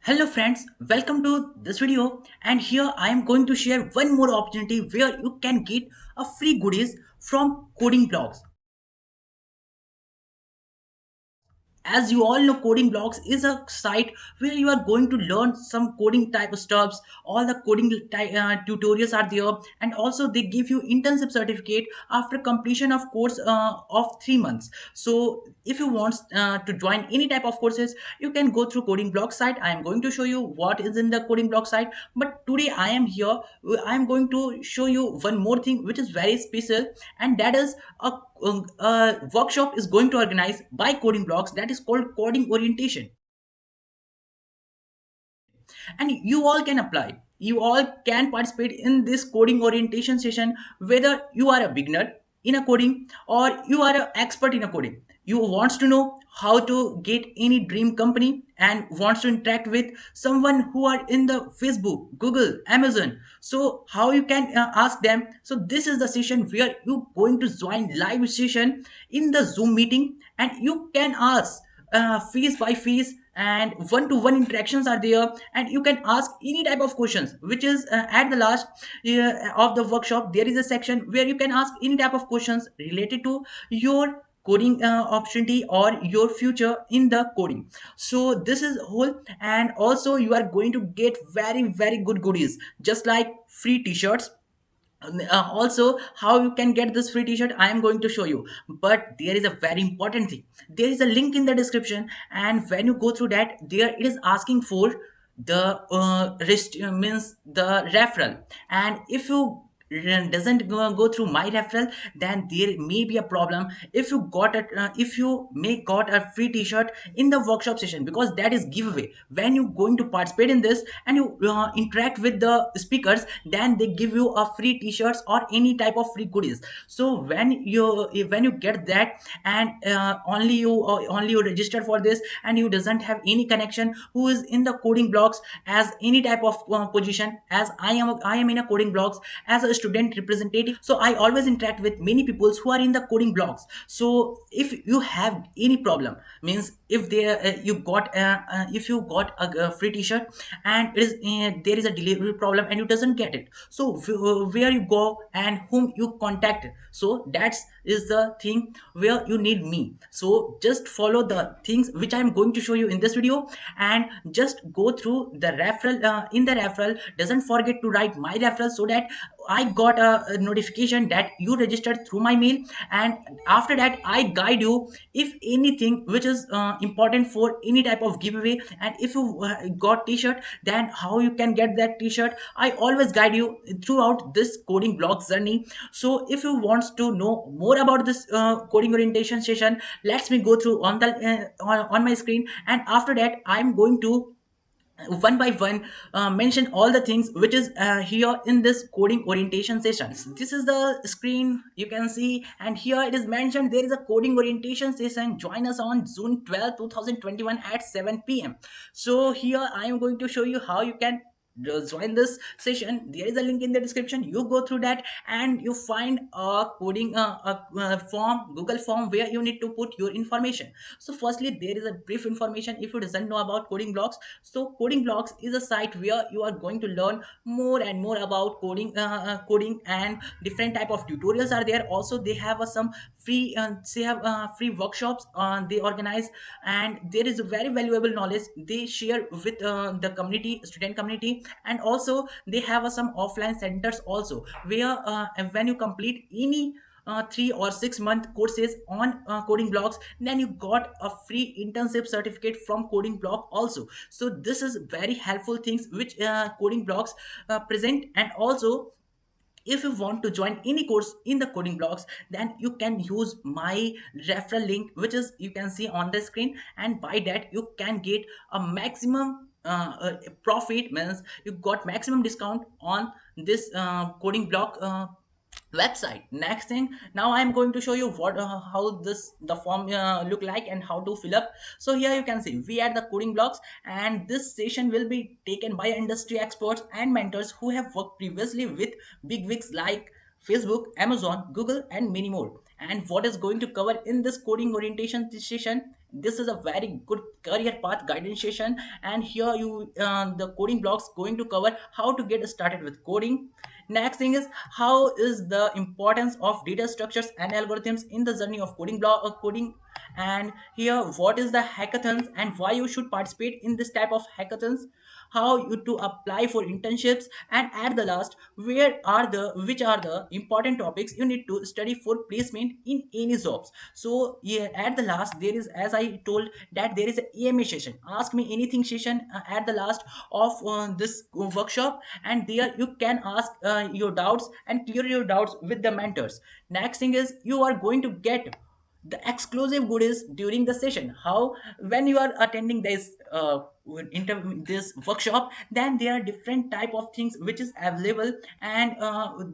Hello friends, welcome to this video, and here I am going to share one more opportunity where you can get a free goodies from coding blogs. As you all know, coding blogs is a site where you are going to learn some coding type of stuffs. All the coding tutorials are there, and also they give you internship certificate after completion of course of 3 months. So if you want to join any type of courses, you can go through coding blog site. I am going to show you what is in the coding blog site, but today I am here. I am going to show you one more thing which is very special, and that is a workshop is going to organize by coding blocks that is called coding orientation, and you all can apply. You all can participate in this coding orientation session, whether you are a beginner in a coding or you are an expert in a coding. You wants to know how to get any dream company and wants to interact with someone who are in the Facebook, Google, Amazon. So how you can ask them. So this is the session where you going to join live session in the Zoom meeting, and you can ask face by face, and one-to-one interactions are there, and you can ask any type of questions, which is at the last of the workshop there is a section where you can ask any type of questions related to your coding opportunity or your future in the coding. So this is whole, and also you are going to get very good goodies just like free t-shirts. Also, how you can get this free t-shirt I am going to show you, but there is a very important thing. There is a link in the description, and when you go through that, there it is asking for the means the referral. And if you doesn't go through my referral, then there may be a problem if you got a if you may got a free t-shirt in the workshop session, because that is giveaway. When you going to participate in this and you interact with the speakers, then they give you a free t-shirts or any type of free goodies. So when you get that, and only you register for this, and you doesn't have any connection who is in the coding blocks as any type of position, as I am in a coding blocks as a student representative. So I always interact with many people who are in the coding blocks. So if you have any problem, means if there if you got a free t-shirt and it is there is a delivery problem and you doesn't get it, so where you go and whom you contact. So that's is the thing where you need me. So just follow the things which I am going to show you in this video, and just go through the referral. In the referral, doesn't forget to write my referral, so that I got a notification that you registered through my mail, and after that I guide you if anything which is important for any type of giveaway. And if you got t-shirt, then how you can get that t-shirt, I always guide you throughout this coding blog journey. So if you want to know more about this coding orientation session, let's me go through on the on my screen, and after that I'm going to one by one mention all the things which is here in this coding orientation sessions. This is the screen you can see, and here it is mentioned there is a coding orientation session. Join us on June 12th 2021 at 7 p.m. So here I am going to show you how you can join this session. There is a link in the description. You go through that and you find a coding form, Google form, where you need to put your information. So firstly, there is a brief information if you doesn't know about coding blocks. So coding blocks is a site where you are going to learn more and more about coding, and different type of tutorials are there. Also they have some free they have free workshops they organize, and there is a very valuable knowledge they share with the community, student community. And also they have some offline centers also, where when you complete any 3 or 6 month courses on coding blocks, then you got a free internship certificate from coding block also. So this is very helpful things which coding blocks present. And also if you want to join any course in the coding blocks, then you can use my referral link, which is you can see on the screen, and by that you can get a maximum profit, means you got maximum discount on this coding block website. Next thing, now I am going to show you what how this the form look like and how to fill up. So here you can see we are the coding blocks, and this session will be taken by industry experts and mentors who have worked previously with big wigs like Facebook, Amazon, Google, and many more. and what is going to cover in this coding orientation session. This is a very good career path guidance session, and here you the coding blocks going to cover how to get started with coding. Next thing is how is the importance of data structures and algorithms in the journey of coding. And here what is the hackathons and why you should participate in this type of hackathons, how you to apply for internships, and at the last which are the important topics you need to study for placement in any jobs. So yeah, at the last there is, as I told, that there is a EMA session, ask me anything session at the last of this workshop, and there you can ask your doubts and clear your doubts with the mentors. Next thing is you are going to get the exclusive goodies during the session. How, when you are attending this workshop, then there are different type of things which is available, and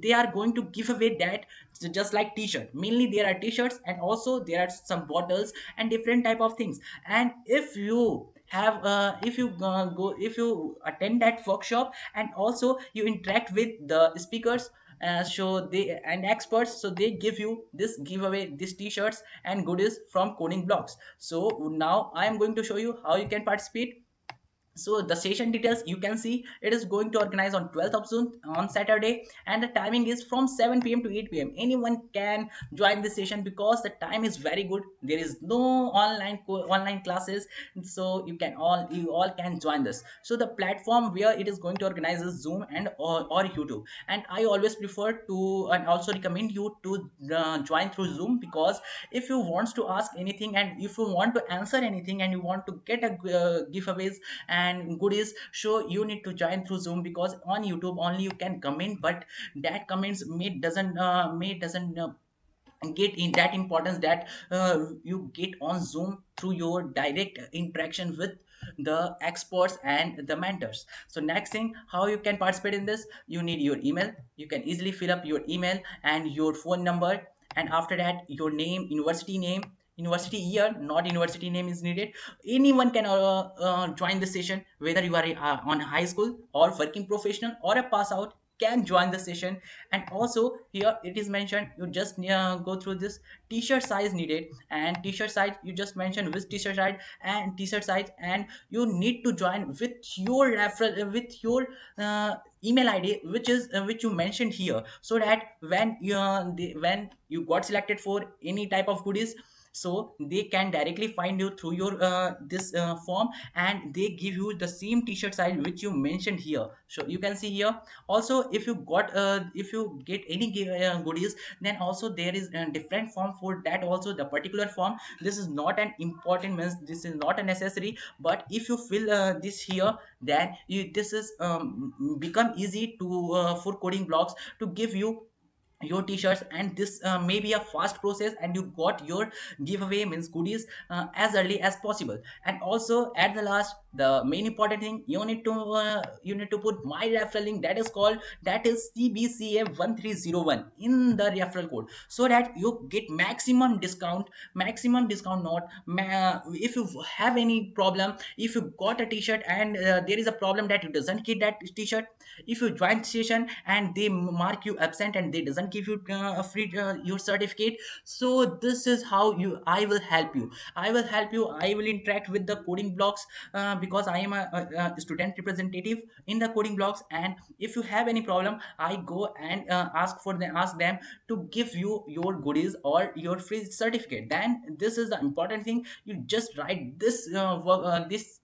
they are going to give away that, just like t-shirt. Mainly there are t-shirts, and also there are some bottles and different type of things. And if you have if you attend that workshop and also you interact with the speakers, so they and experts, so they give you this giveaway, these t-shirts and goodies from coding blocks. So now I am going to show you how you can participate. So the session details you can see, it is going to organize on 12th of June on Saturday, and the timing is from 7 p.m. to 8 p.m. Anyone can join this session because the time is very good. There is no online classes, so you all can join this. So the platform where it is going to organize is Zoom and or YouTube, and I always prefer to and also recommend you to join through Zoom, because if you want to ask anything and if you want to answer anything and you want to get a giveaways and goodies, so you need to join through Zoom, because on YouTube only you can comment, but that comments may doesn't get in that importance that you get on Zoom through your direct interaction with the experts and the mentors. So next thing, how you can participate in this, you need your email. You can easily fill up your email and your phone number, and after that your name, university year, not university name is needed. Anyone can join the session, whether you are on high school or working professional or a pass out can join the session. And also here it is mentioned, you just go through this t-shirt size needed, and t-shirt size you just mention which t-shirt size, and you need to join with your referral with your email id which you mentioned here, so that when you got selected for any type of goodies, so they can directly find you through your this form, and they give you the same t-shirt size which you mentioned here. So you can see here. Also if you get any goodies, then also there is a different form for that also, the particular form. This is not an important means, this is not a necessary, but if you fill this here, then this is become easy to for coding blocks to give you your t-shirts, and this may be a fast process, and you got your giveaway means goodies as early as possible. And also at the last, the main important thing, you need to put my referral link, that is CBCA1301 in the referral code, so that you get maximum discount. Not if you have any problem, if you got a t-shirt and there is a problem that you doesn't get that t-shirt, if you join session and they mark you absent and they doesn't give you a free your certificate, so this is how you I will help you. I will interact with the coding blocks because I am a student representative in the coding blocks, and if you have any problem, I go and ask them to give you your goodies or your free certificate. Then this is the important thing, you just write this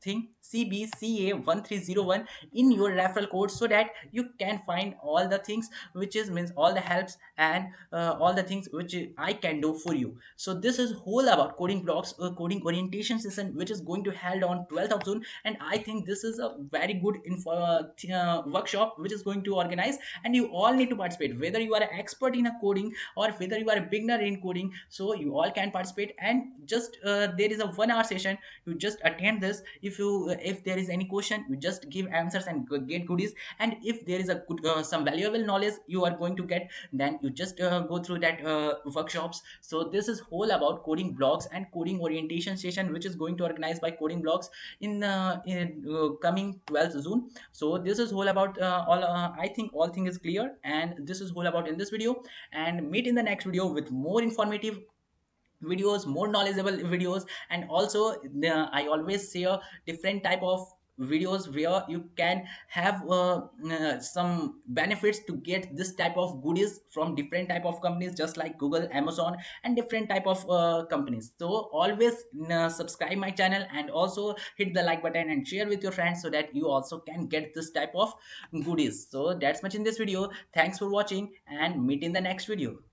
thing CBCA1301 in your referral code, so that you can find all the things which is means all the helps and all the things which I can do for you. So this is whole about coding blocks, coding orientation session, which is going to held on 12th of June, and I think this is a very good workshop which is going to organize, and you all need to participate, whether you are an expert in a coding or whether you are a beginner in coding. So you all can participate, and just there is a 1 hour session, you just attend this. If there is any question, you just give answers and get goodies, and if there is a good some valuable knowledge you are going to get, then then you just go through that workshops. So this is whole about coding blogs and coding orientation session, which is going to organize by coding blogs in coming 12th June. So this is whole about all I think all thing is clear, and this is whole about in this video. And meet in the next video with more informative videos, more knowledgeable videos. And also I always share different type of videos where you can have some benefits to get this type of goodies from different type of companies, just like Google, Amazon, and different type of companies. So always subscribe my channel, and also hit the like button and share with your friends, so that you also can get this type of goodies. So that's much in this video. Thanks for watching, and meet in the next video.